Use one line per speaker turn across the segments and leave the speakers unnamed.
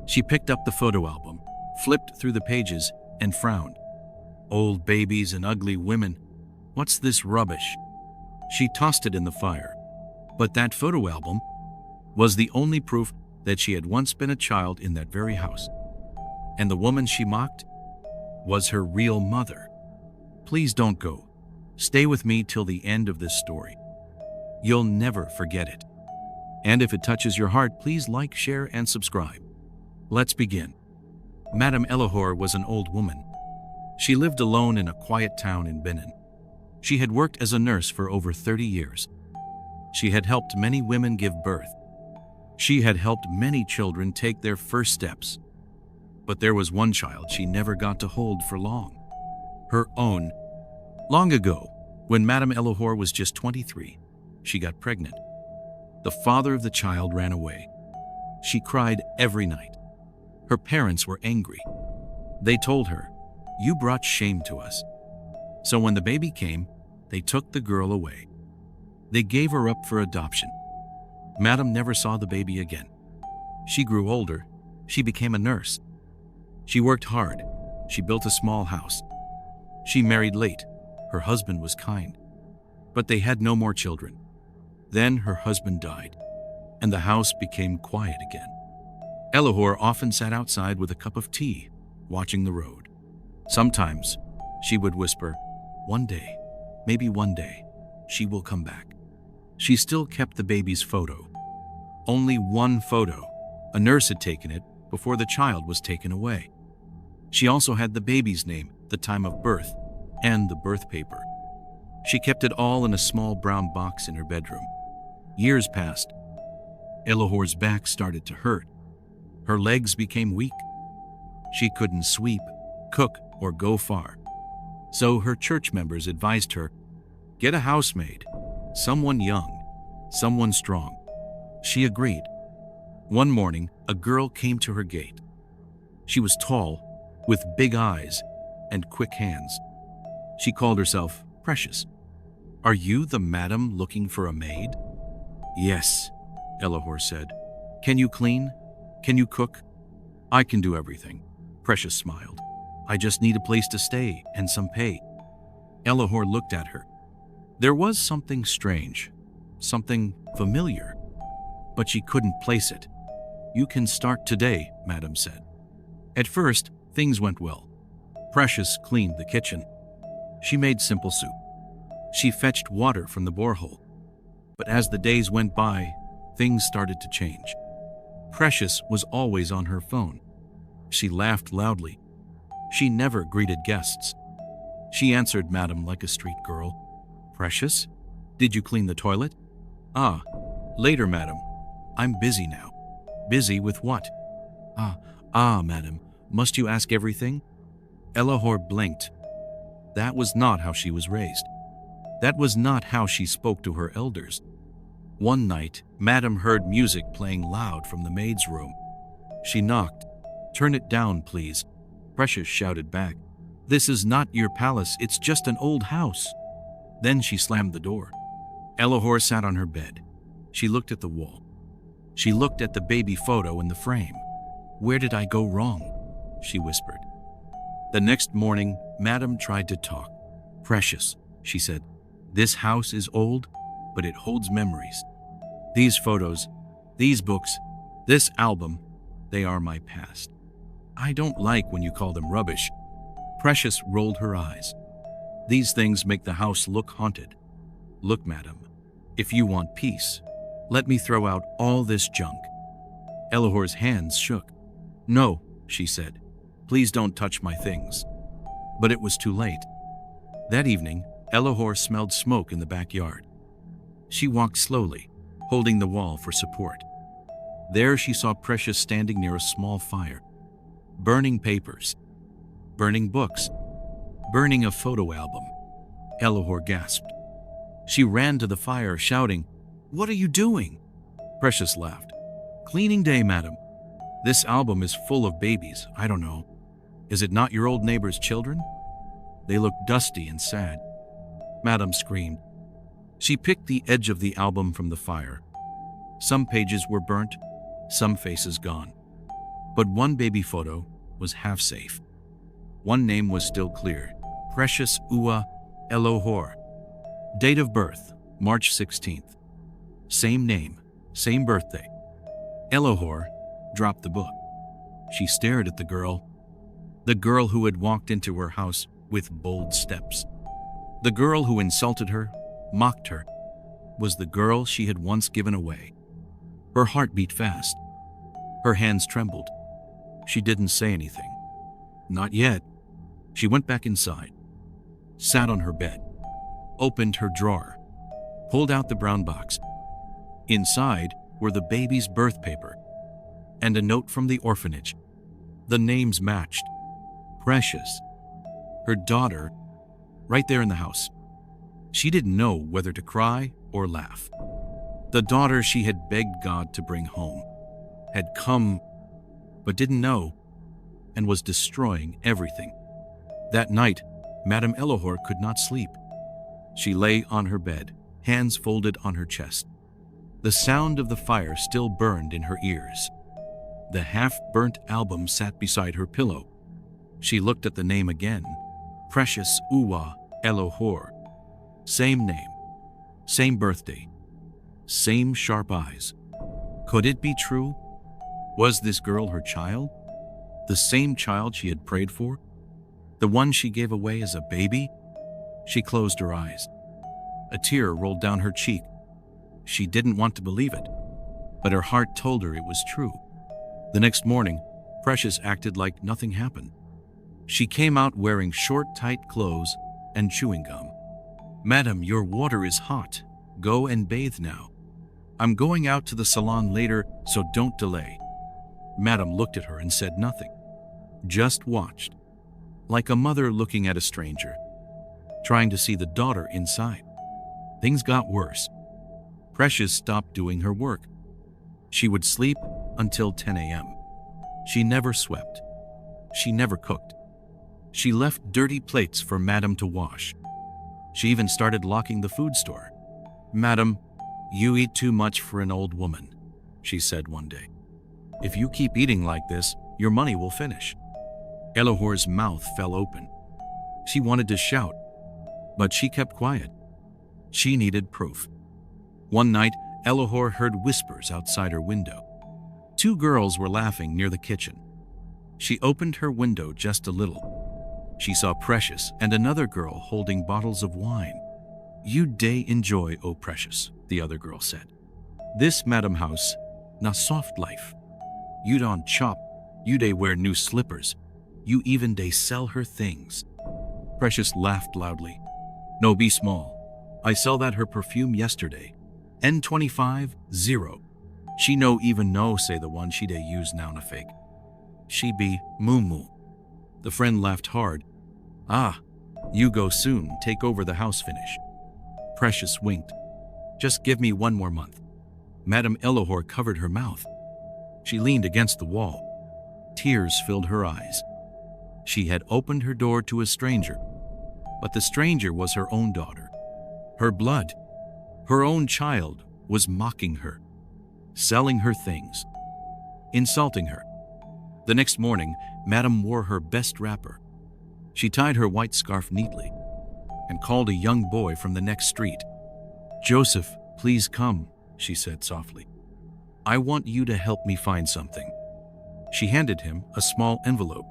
She picked up the photo album, flipped through the pages, and frowned. Old babies and ugly women. What's this rubbish? She tossed it in the fire. But that photo album was the only proof that she had once been a child in that very house. And the woman she mocked was her real mother. Please don't go. Stay with me till the end of this story. You'll never forget it. And if it touches your heart, please like, share, and subscribe. Let's begin. Madame Elohor was an old woman. She lived alone in a quiet town in Benin. She had worked as a nurse for over 30 years. She had helped many women give birth. She had helped many children take their first steps. But there was one child she never got to hold for long. Her own. Long ago, when Madame Elohor was just 23, she got pregnant. The father of the child ran away. She cried every night. Her parents were angry. They told her, "You brought shame to us." So when the baby came, they took the girl away. They gave her up for adoption. Madame never saw the baby again. She grew older. She became a nurse. She worked hard. She built a small house. She married late. Her husband was kind. But they had no more children. Then her husband died, and the house became quiet again. Elohor often sat outside with a cup of tea, watching the road. Sometimes she would whisper, "One day, maybe one day, she will come back." She still kept the baby's photo. Only one photo. A nurse had taken it before the child was taken away. She also had the baby's name, the time of birth, and the birth paper. She kept it all in a small brown box in her bedroom. Years passed. Elohor's back started to hurt. Her legs became weak. She couldn't sweep, cook, or go far. So her church members advised her, "Get a housemaid, someone young, someone strong." She agreed. One morning, a girl came to her gate. She was tall, with big eyes and quick hands. She called herself Precious. "Are you the madam looking for a maid?" "Yes," Elohor said. "Can you clean? Can you cook?" "I can do everything," Precious smiled. "I just need a place to stay and some pay." Elohor looked at her. There was something strange, something familiar, but she couldn't place it. "You can start today," Madam said. At first, things went well. Precious cleaned the kitchen. She made simple soup. She fetched water from the borehole. But as the days went by, things started to change. Precious was always on her phone. She laughed loudly. She never greeted guests. She answered Madam like a street girl. "Precious, did you clean the toilet?" "Ah, later, Madam. I'm busy now." "Busy with what?" Madam, must you ask everything?" Elohor blinked. That was not how she was raised. That was not how she spoke to her elders. One night, Madam heard music playing loud from the maid's room. She knocked. "Turn it down, please." Precious shouted back, "This is not your palace, it's just an old house." Then she slammed the door. Elohor sat on her bed. She looked at the wall. She looked at the baby photo in the frame. "Where did I go wrong?" she whispered. The next morning, Madam tried to talk. "Precious," she said, "this house is old, but it holds memories. These photos, these books, this album, they are my past. I don't like when you call them rubbish." Precious rolled her eyes. "These things make the house look haunted. Look, Madam, if you want peace, let me throw out all this junk." Elohor's hands shook. "No," she said. "Please don't touch my things." But it was too late. That evening, Elohor smelled smoke in the backyard. She walked slowly, holding the wall for support. There she saw Precious standing near a small fire, burning papers, burning books, burning a photo album. Elohor gasped. She ran to the fire, shouting, "What are you doing?" Precious laughed. "Cleaning day, Madam. This album is full of babies. I don't know. Is it not your old neighbor's children? They look dusty and sad." Madam screamed. She picked the edge of the album from the fire. Some pages were burnt, some faces gone. But one baby photo was half safe. One name was still clear: Precious Ua Elohor. Date of birth, March 16th. Same name, same birthday. Elohor dropped the book. She stared at the girl who had walked into her house with bold steps. The girl who insulted her, mocked her, was the girl she had once given away. Her heart beat fast. Her hands trembled. She didn't say anything. Not yet. She went back inside, sat on her bed, opened her drawer, pulled out the brown box. Inside were the baby's birth paper and a note from the orphanage. The names matched. Precious, her daughter, right there in the house. She didn't know whether to cry or laugh. The daughter she had begged God to bring home had come, but didn't know, and was destroying everything. That night, Madame Elohor could not sleep. She lay on her bed, hands folded on her chest. The sound of the fire still burned in her ears. The half-burnt album sat beside her pillow. She looked at the name again. Precious Ua Elohor. Same name, same birthday, same sharp eyes. Could it be true? Was this girl her child? The same child she had prayed for? The one she gave away as a baby? She closed her eyes. A tear rolled down her cheek. She didn't want to believe it, but her heart told her it was true. The next morning, Precious acted like nothing happened. She came out wearing short, tight clothes and chewing gum. "Madam, your water is hot. Go and bathe now. I'm going out to the salon later, so don't delay." Madam looked at her and said nothing, just watched, like a mother looking at a stranger, trying to see the daughter inside. Things got worse. Precious stopped doing her work. She would sleep until 10 a.m. She never swept. She never cooked. She left dirty plates for Madam to wash. She even started locking the food store. "Madam, you eat too much for an old woman," she said one day. "If you keep eating like this, your money will finish." Elohor's mouth fell open. She wanted to shout, but she kept quiet. She needed proof. One night, Elohor heard whispers outside her window. Two girls were laughing near the kitchen. She opened her window just a little. She saw Precious and another girl holding bottles of wine. "You day enjoy, oh Precious," the other girl said. "This Madam House, na soft life. You don't chop, you day wear new slippers. You even day sell her things." Precious laughed loudly. "No, be small. I sell that her perfume yesterday. N25, 0. She no even know say the one she day use now na fake. She be moo." The friend laughed hard. "Ah, you go soon, take over the house finish." Precious winked. "Just give me 1 more month." Madame Elohor covered her mouth. She leaned against the wall. Tears filled her eyes. She had opened her door to a stranger, but the stranger was her own daughter. Her blood, her own child, was mocking her, selling her things, insulting her. The next morning, Madame wore her best wrapper. She tied her white scarf neatly and called a young boy from the next street. "Joseph, please come," she said softly. "I want you to help me find something." She handed him a small envelope.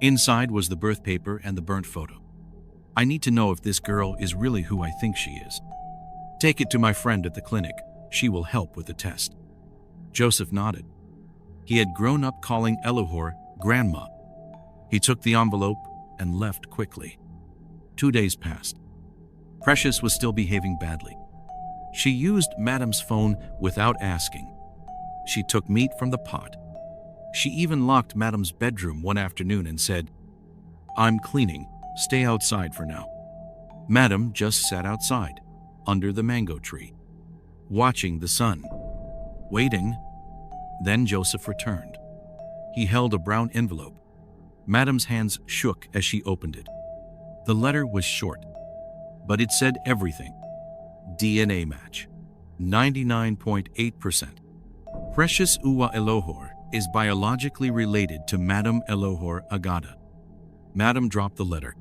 Inside was the birth paper and the burnt photo. "I need to know if this girl is really who I think she is. Take it to my friend at the clinic. She will help with the test." Joseph nodded. He had grown up calling Elohor Grandma. He took the envelope and left quickly. 2 days passed. Precious was still behaving badly. She used Madam's phone without asking. She took meat from the pot. She even locked Madam's bedroom one afternoon and said, "I'm cleaning. Stay outside for now." Madam just sat outside, under the mango tree, watching the sun, waiting. Then Joseph returned. He held a brown envelope. Madam's hands shook as she opened it. The letter was short, but it said everything. DNA match, 99.8%. Precious Ua Elohor, is biologically related to Madame Elohor Agata. Madame dropped the letter.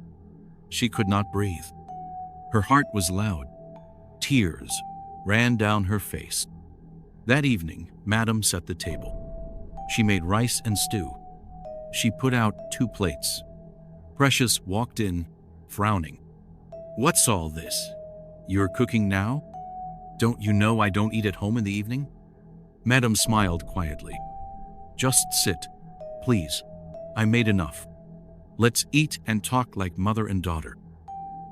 She could not breathe. Her heart was loud. Tears ran down her face. That evening, Madame set the table. She made rice and stew. She put out 2 plates. Precious walked in, frowning. "What's all this? You're cooking now? Don't you know I don't eat at home in the evening?" Madame smiled quietly. "Just sit, please. I made enough. Let's eat and talk like mother and daughter."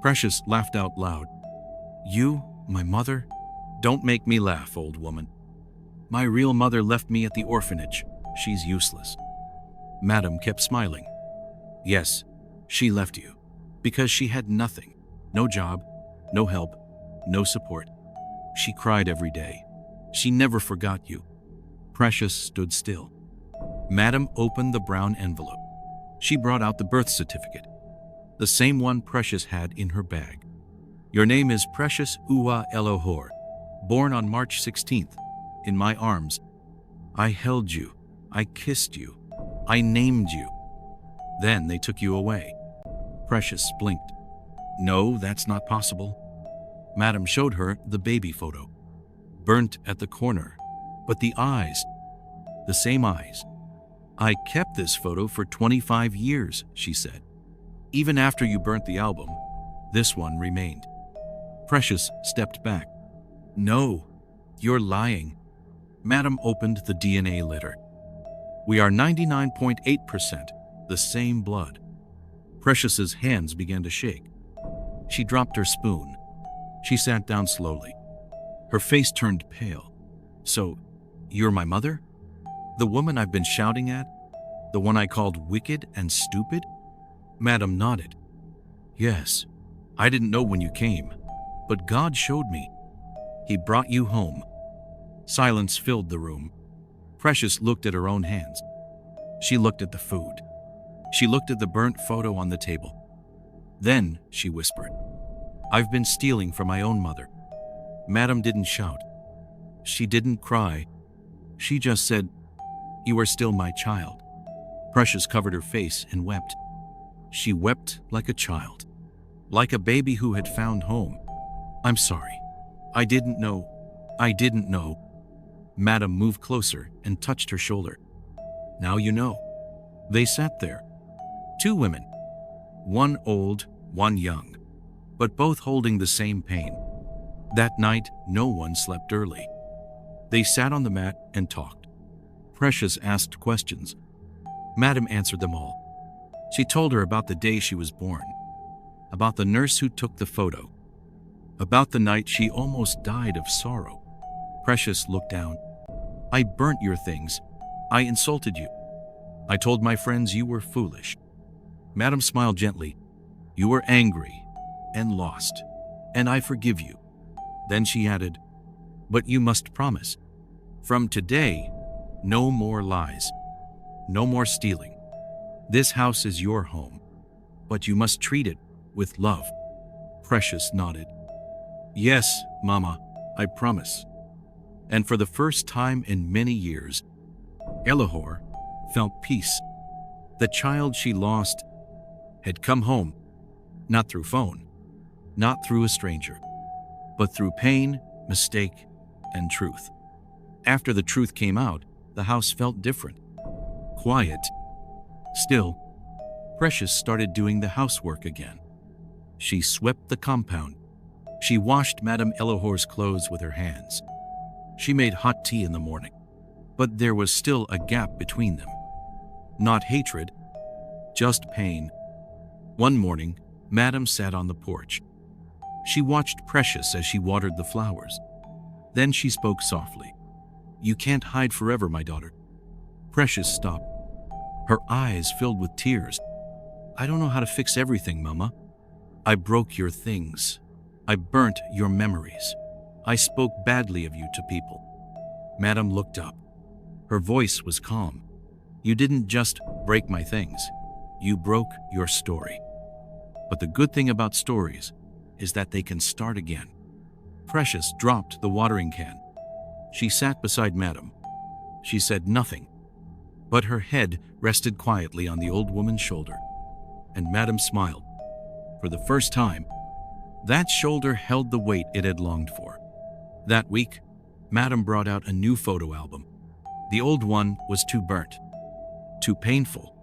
Precious laughed out loud. "You, my mother? Don't make me laugh, old woman. My real mother left me at the orphanage. She's useless." Madame kept smiling. "Yes, she left you. Because she had nothing. No job, no help, no support. She cried every day. She never forgot you." Precious stood still. Madame opened the brown envelope. She brought out the birth certificate, the same one Precious had in her bag. "Your name is Precious Uwa Elohor, born on March 16th, in my arms. I held you, I kissed you, I named you. Then they took you away." Precious blinked. "No, that's not possible." Madame showed her the baby photo, burnt at the corner, but the eyes, the same eyes. "I kept this photo for 25 years, she said. "Even after you burnt the album, this one remained." Precious stepped back. "No, you're lying." Madame opened the DNA litter. "We are 99.8% the same blood." Precious's hands began to shake. She dropped her spoon. She sat down slowly. Her face turned pale. "So, you're my mother? The woman I've been shouting at? The one I called wicked and stupid?" Madame nodded. "Yes, I didn't know when you came, but God showed me. He brought you home." Silence filled the room. Precious looked at her own hands. She looked at the food. She looked at the burnt photo on the table. Then she whispered, "I've been stealing from my own mother." Madame didn't shout. She didn't cry. She just said, "You are still my child." Precious covered her face and wept. She wept like a child, like a baby who had found home. "I'm sorry. I didn't know. I didn't know." Madame moved closer and touched her shoulder. "Now you know." They sat there. 2 women. One old, one young, but both holding the same pain. That night, no one slept early. They sat on the mat and talked. Precious asked questions. Madame answered them all. She told her about the day she was born, about the nurse who took the photo, about the night she almost died of sorrow. Precious looked down. "I burnt your things. I insulted you. I told my friends you were foolish." Madame smiled gently. "You were angry and lost, and I forgive you." Then she added, "But you must promise. From today, no more lies. No more stealing. This house is your home, but you must treat it with love." Precious nodded. "Yes, Mama, I promise." And for the first time in many years, Elohor felt peace. The child she lost had come home, not through phone, not through a stranger, but through pain, mistake, and truth. After the truth came out, the house felt different. Quiet. Still, Precious started doing the housework again. She swept the compound. She washed Madame Elohor's clothes with her hands. She made hot tea in the morning. But there was still a gap between them. Not hatred, just pain. One morning, Madame sat on the porch. She watched Precious as she watered the flowers. Then she spoke softly. "You can't hide forever, my daughter." Precious stopped. Her eyes filled with tears. "I don't know how to fix everything, Mama. I broke your things. I burnt your memories. I spoke badly of you to people." Madame looked up. Her voice was calm. "You didn't just break my things. You broke your story. But the good thing about stories is that they can start again." Precious dropped the watering can. She sat beside Madame. She said nothing. But her head rested quietly on the old woman's shoulder, and Madame smiled. For the first time, that shoulder held the weight it had longed for. That week, Madame brought out a new photo album. The old one was too burnt, too painful.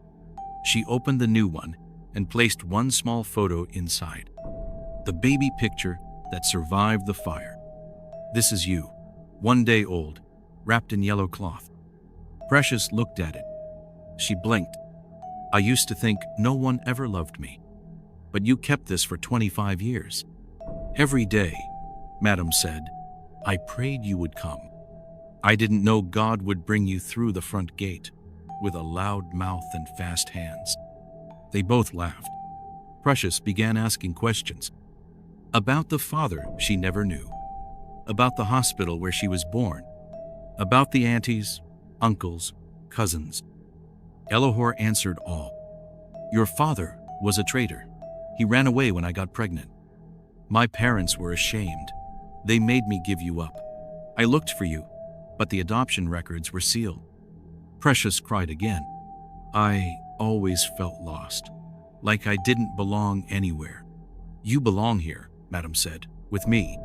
She opened the new one and placed one small photo inside. The baby picture that survived the fire. This is you, 1 day old, wrapped in yellow cloth. Precious looked at it. She blinked. I used to think no one ever loved me, but you kept this for 25 years. Every day, Madame said, I prayed you would come. I didn't know God would bring you through the front gate with a loud mouth and fast hands. They both laughed. Precious began asking questions about the father she never knew, about the hospital where she was born, about the aunties, uncles, cousins. Elohor answered all. Your father was a traitor. He ran away when I got pregnant. My parents were ashamed. They made me give you up. I looked for you, but the adoption records were sealed. Precious cried again. I always felt lost, like I didn't belong anywhere. You belong here, Madame said, with me.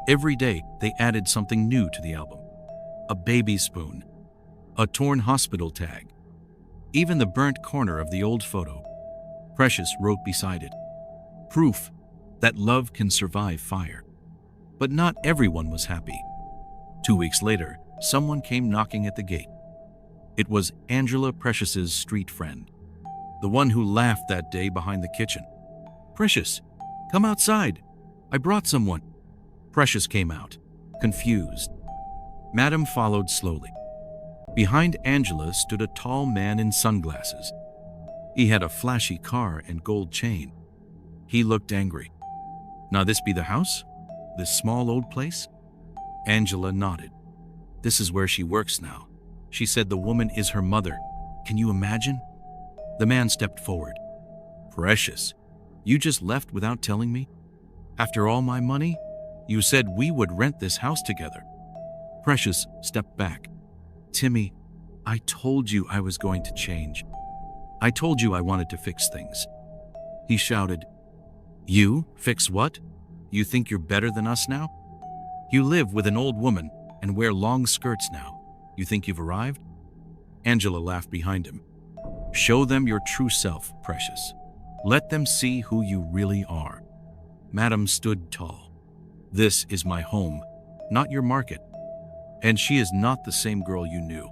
Every day they added something new to the album. A baby spoon, a torn hospital tag, even the burnt corner of the old photo. Precious wrote beside it, proof that love can survive fire. But not everyone was happy. 2 weeks later, someone came knocking at the gate. It was Angela Precious's street friend, the one who laughed that day behind the kitchen. Precious, come outside. I brought someone. Precious came out, confused. Madame followed slowly. Behind Angela stood a tall man in sunglasses. He had a flashy car and gold chain. He looked angry. Now this be the house? This small old place? Angela nodded. This is where she works now. She said the woman is her mother. Can you imagine? The man stepped forward. Precious, you just left without telling me? After all my money? You said we would rent this house together. Precious stepped back. Timmy, I told you I was going to change. I told you I wanted to fix things. He shouted. You? Fix what? You think you're better than us now? You live with an old woman and wear long skirts now. You think you've arrived? Angela laughed behind him. Show them your true self, Precious. Let them see who you really are. Madame stood tall. This is my home, not your market. And she is not the same girl you knew.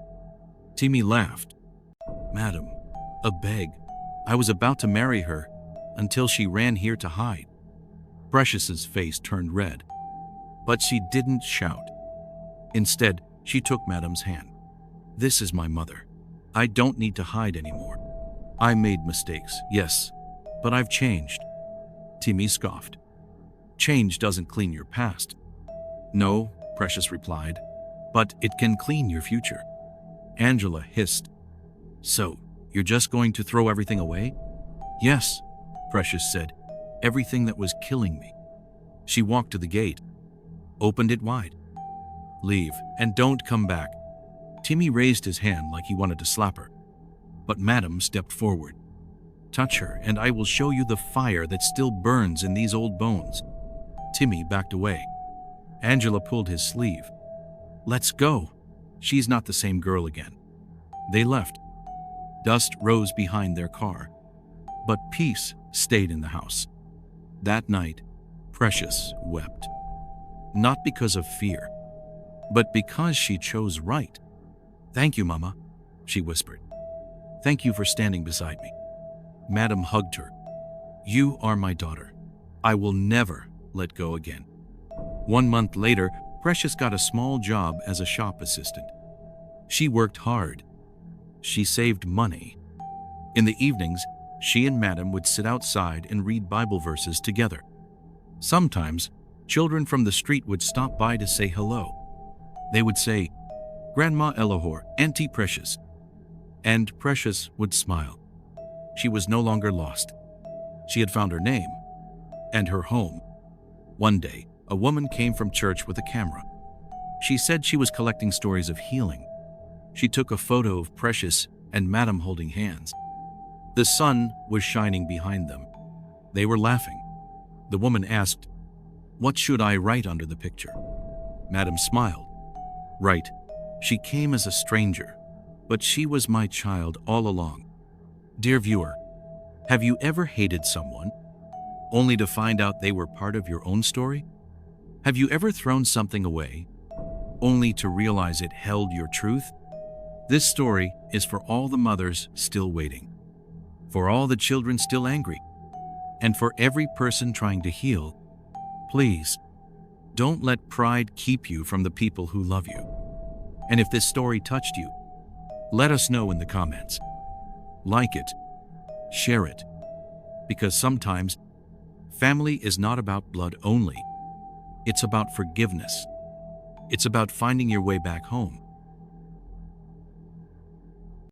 Timmy laughed. Madame, a beg. I was about to marry her until she ran here to hide. Precious's face turned red, but she didn't shout. Instead, she took Madame's hand. This is my mother. I don't need to hide anymore. I made mistakes, yes, but I've changed. Timmy scoffed. Change doesn't clean your past. No, Precious replied, but it can clean your future. Angela hissed. So, you're just going to throw everything away? Yes, Precious said, everything that was killing me. She walked to the gate, opened it wide. Leave, and don't come back. Timmy raised his hand like he wanted to slap her, but Madame stepped forward. Touch her, and I will show you the fire that still burns in these old bones. Timmy backed away. Angela pulled his sleeve. Let's go. She's not the same girl again. They left. Dust rose behind their car, but peace stayed in the house. That night, Precious wept. Not because of fear, but because she chose right. Thank you, Mama, she whispered. Thank you for standing beside me. Madame hugged her. You are my daughter. I will never let go again. 1 month later, Precious got a small job as a shop assistant. She worked hard. She saved money. In the evenings, she and Madame would sit outside and read Bible verses together. Sometimes, children from the street would stop by to say hello. They would say, Grandma Elohor, Auntie Precious. And Precious would smile. She was no longer lost. She had found her name and her home. One day, a woman came from church with a camera. She said she was collecting stories of healing. She took a photo of Precious and Madam holding hands. The sun was shining behind them. They were laughing. The woman asked, "What should I write under the picture?" Madam smiled. "Write, 'She came as a stranger, but she was my child all along.'" Dear viewer, have you ever hated someone only to find out they were part of your own story? Have you ever thrown something away only to realize it held your truth? This story is for all the mothers still waiting, for all the children still angry, and for every person trying to heal. Please, don't let pride keep you from the people who love you. And if this story touched you, let us know in the comments. Like it, share it, because sometimes family is not about blood only. It's about forgiveness. It's about finding your way back home.